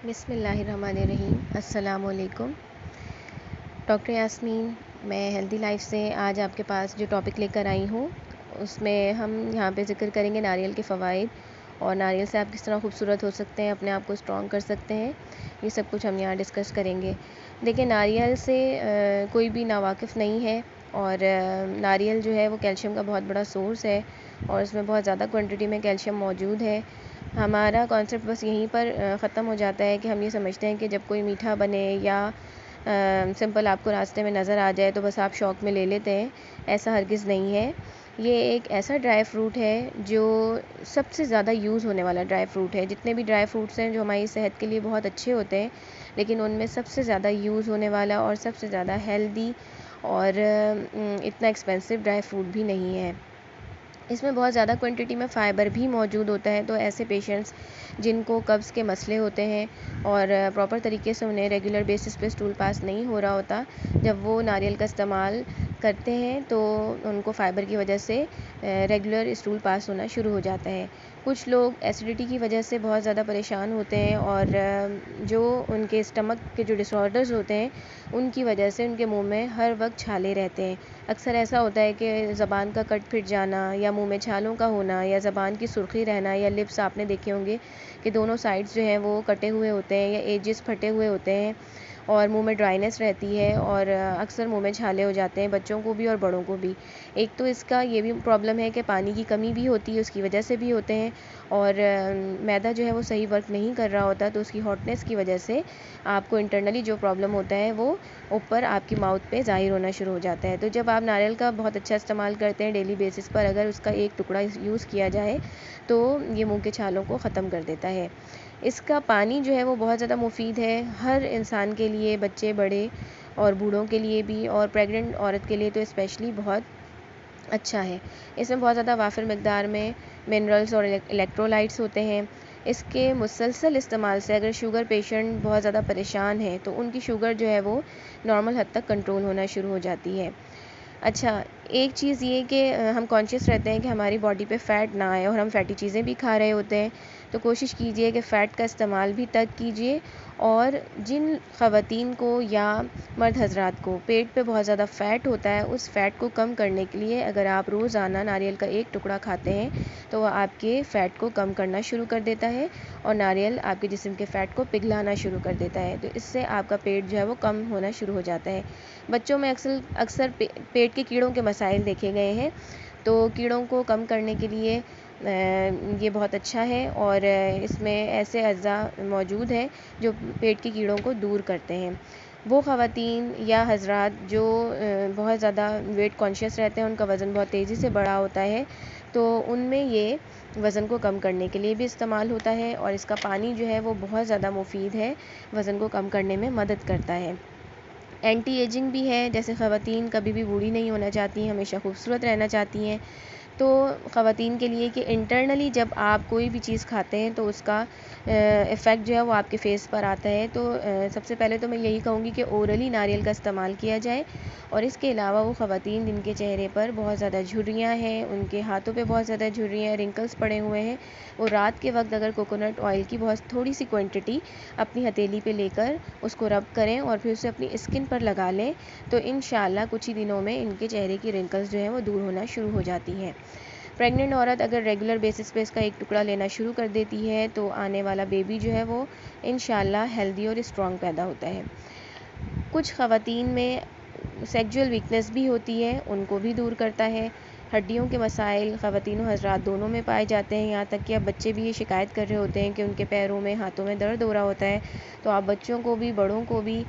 बिस्मिल्लाहिर्रहमानिर्रहीम। अस्सलामु अलैकुम। डॉक्टर यास्मीन, मैं हेल्दी लाइफ से आज आपके पास जो टॉपिक लेकर आई हूँ उसमें हम यहाँ पे ज़िक्र करेंगे नारियल के फ़वाइद और नारियल से आप किस तरह खूबसूरत हो सकते हैं, अपने आप को स्ट्रॉन्ग कर सकते हैं। ये सब कुछ हम यहाँ डिस्कस करेंगे। देखिए, नारियल से कोई भी नावाकिफ़ नहीं है और नारियल जो है वो कैल्शियम का बहुत बड़ा सोर्स है और इसमें बहुत ज़्यादा क्वांटिटी में कैल्शियम मौजूद है। हमारा कॉन्सेप्ट बस यहीं पर ख़त्म हो जाता है कि हम ये समझते हैं कि जब कोई मीठा बने या सिंपल आपको रास्ते में नज़र आ जाए तो बस आप शौक़ में ले लेते हैं। ऐसा हरगिज़ नहीं है। ये एक ऐसा ड्राई फ्रूट है जो सबसे ज़्यादा यूज़ होने वाला ड्राई फ्रूट है। जितने भी ड्राई फ्रूट्स हैं जो हमारी सेहत के लिए बहुत अच्छे होते हैं, लेकिन उनमें सबसे ज़्यादा यूज़ होने वाला और सबसे ज़्यादा हेल्दी और इतना एक्सपेंसिव ड्राई फ्रूट भी नहीं है। इसमें बहुत ज़्यादा क्वांटिटी में फ़ाइबर भी मौजूद होता है। तो ऐसे पेशेंट्स जिनको कब्ज़ के मसले होते हैं और प्रॉपर तरीके से उन्हें रेगुलर बेसिस पे स्टूल पास नहीं हो रहा होता, जब वो नारियल का इस्तेमाल करते हैं तो उनको फ़ाइबर की वजह से रेगुलर स्टूल पास होना शुरू हो जाता है। कुछ लोग एसिडिटी की वजह से बहुत ज़्यादा परेशान होते हैं और जो उनके स्टमक के जो डिसऑर्डर्स होते हैं उनकी वजह से उनके मुंह में हर वक्त छाले रहते हैं। अक्सर ऐसा होता है कि ज़बान का कट फिट जाना या मुंह में छालों का होना या ज़बान की सुर्खी रहना या लिप्स आपने देखे होंगे कि दोनों साइड्स जो हैं वो कटे हुए होते हैं या एजेस फटे हुए होते हैं और मुंह में ड्राइनेस रहती है और अक्सर मुंह में छाले हो जाते हैं, बच्चों को भी और बड़ों को भी। एक तो इसका ये भी प्रॉब्लम है कि पानी की कमी भी होती है, उसकी वजह से भी होते हैं और मैदा जो है वो सही वर्क नहीं कर रहा होता, तो उसकी हॉटनेस की वजह से आपको इंटरनली जो प्रॉब्लम होता है वो ऊपर आपकी माउथ पे ज़ाहिर होना शुरू हो जाता है। तो जब आप नारियल का बहुत अच्छा इस्तेमाल करते हैं डेली बेसिस पर, अगर उसका एक टुकड़ा यूज़ किया जाए तो ये मुंह के छालों को ख़त्म कर देता है। इसका पानी जो है वो बहुत ज़्यादा मुफीद है हर इंसान के लिए, बच्चे बड़े और बूढ़ों के लिए भी और प्रेग्नेंट औरत के लिए तो स्पेशली बहुत अच्छा है। इसमें बहुत ज़्यादा वाफिर मकदार में मिनरल्स और इलेक्ट्रोलाइट्स होते हैं। इसके मुसलसल इस्तेमाल से अगर शुगर पेशेंट बहुत ज़्यादा परेशान है तो उनकी शुगर जो है वो नॉर्मल हद तक कंट्रोल होना शुरू हो जाती है। अच्छा, एक चीज़ ये कि हम कॉन्शियस रहते हैं कि हमारी बॉडी पे फ़ैट ना आए और हम फ़ैटी चीज़ें भी खा रहे होते हैं, तो कोशिश कीजिए कि फ़ैट का इस्तेमाल भी तक कीजिए। और जिन ख़वातीन को या मर्द हज़रात को पेट पे बहुत ज़्यादा फ़ैट होता है, उस फ़ैट को कम करने के लिए अगर आप रोज़ाना नारियल का एक टुकड़ा खाते हैं तो वह आपके फ़ैट को कम करना शुरू कर देता है और नारियल आपके जिस्म के फ़ैट को पिघलाना शुरू कर देता है। तो इससे आपका पेट जो है वो कम होना शुरू हो जाता है। बच्चों में अक्सर अक्सर पेट के कीड़ों के मसाइल देखे गए हैं, तो कीड़ों को कम करने के लिए ये बहुत अच्छा है और इसमें ऐसे अज़्ज़ा मौजूद हैं जो पेट के कीड़ों को दूर करते हैं। वो ख़वातीन या हज़रात जो बहुत ज़्यादा वेट कॉन्शियस रहते हैं, उनका वज़न बहुत तेज़ी से बढ़ा होता है, तो उनमें ये वज़न को कम करने के लिए भी इस्तेमाल होता है और इसका पानी जो है वो बहुत ज़्यादा मुफीद है, वज़न को कम करने में मदद करता है। एंटी एजिंग भी है, जैसे ख़वातीन कभी भी बूढ़ी नहीं होना चाहती, हमेशा खूबसूरत रहना चाहती हैं, तो ख़वातीन के लिए कि इंटरनली जब आप कोई भी चीज़ खाते हैं तो उसका इफ़ेक्ट जो है वो आपके फेस पर आता है। तो सबसे पहले तो मैं यही कहूँगी कि ओरली नारियल का इस्तेमाल किया जाए और इसके अलावा वो ख़वातीन जिनके चेहरे पर बहुत ज़्यादा झुर्रियाँ हैं, उनके हाथों पे बहुत ज़्यादा झुर्रियाँ, रिंकल्स पड़े हुए हैं, वो रात के वक्त अगर कोकोनट ऑयल की बहुत थोड़ी सी क्वांटिटी अपनी हथेली पे लेकर उसको रब करें और फिर उसे अपनी स्किन पर लगा लें, तो इंशाल्लाह कुछ ही दिनों में इनके चेहरे की रिंकल्स जो हैं वो दूर होना शुरू हो जाती हैं। प्रेग्नेंट औरत अगर रेगुलर बेसिस पे इसका एक टुकड़ा लेना शुरू कर देती है तो आने वाला बेबी जो है वो इंशाल्लाह हेल्दी और स्ट्रॉन्ग पैदा होता है। कुछ ख़वातीन में सेक्सुअल वीकनेस भी होती है, उनको भी दूर करता है। हड्डियों के मसाइल ख़वातीन और हज़रात दोनों में पाए जाते हैं, यहाँ तक कि अब बच्चे भी ये शिकायत कर रहे होते हैं कि उनके पैरों में, हाथों में दर्द हो रहा होता है। तो आप बच्चों को भी, बड़ों को भी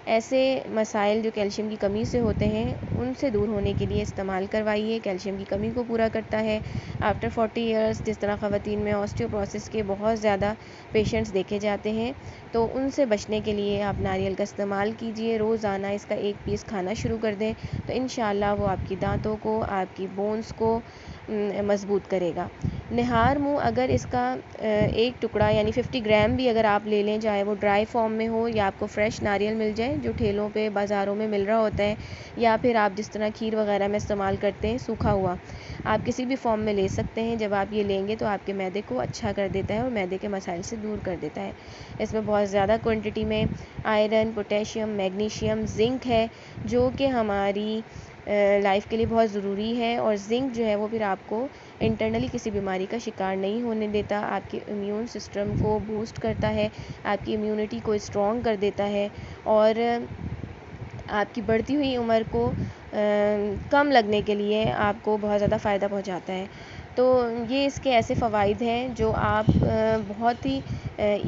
ऐसे मसाइल जो कैल्शियम की कमी से होते हैं उनसे दूर होने के लिए इस्तेमाल करवाइए। कैल्शियम की कमी को पूरा करता है। आफ्टर 40 इयर्स जिस तरह ख़वातीन में ऑस्टियोपोरोसिस के बहुत ज़्यादा पेशेंट्स देखे जाते हैं, तो उनसे बचने के लिए आप नारियल का इस्तेमाल कीजिए। रोज़ाना इसका एक पीस खाना शुरू कर दें तो इंशाल्लाह वो आपकी दांतों को, आपकी बोन्स को, मज़बूत करेगा। निहार मूँग अगर इसका एक टुकड़ा यानी 50 ग्राम भी अगर आप ले लें, चाहे वो ड्राई फॉर्म में हो या आपको फ्रेश नारियल मिल जाए जो ठेलों पे बाज़ारों में मिल रहा होता है, या फिर आप जिस तरह खीर वगैरह में इस्तेमाल करते हैं सूखा हुआ, आप किसी भी फॉर्म में ले सकते हैं। जब आप ये लेंगे तो आपके मैदे को अच्छा कर देता है और मैदे के मसाइल से दूर कर देता है। इसमें बहुत ज़्यादा क्वांटिटी में आयरन, पोटेशियम, मैग्नीशियम, ज़िंक है जो कि हमारी लाइफ के लिए बहुत ज़रूरी है। और ज़िंक जो है वो फिर आपको इंटरनली किसी बीमारी का शिकार नहीं होने देता, आपके इम्यून सिस्टम को बूस्ट करता है, आपकी इम्यूनिटी को स्ट्रॉन्ग कर देता है और आपकी बढ़ती हुई उम्र को कम लगने के लिए आपको बहुत ज़्यादा फ़ायदा पहुंचाता है। तो ये इसके ऐसे फ़वाइद हैं जो आप बहुत ही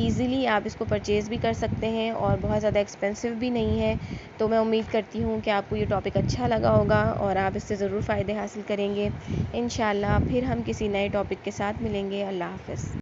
ईज़िली आप इसको परचेज़ भी कर सकते हैं और बहुत ज़्यादा एक्सपेंसिव भी नहीं है। तो मैं उम्मीद करती हूँ कि आपको ये टॉपिक अच्छा लगा होगा और आप इससे ज़रूर फ़ायदे हासिल करेंगे। इंशाल्लाह फिर हम किसी नए टॉपिक के साथ मिलेंगे। अल्लाह हाफ़िज़।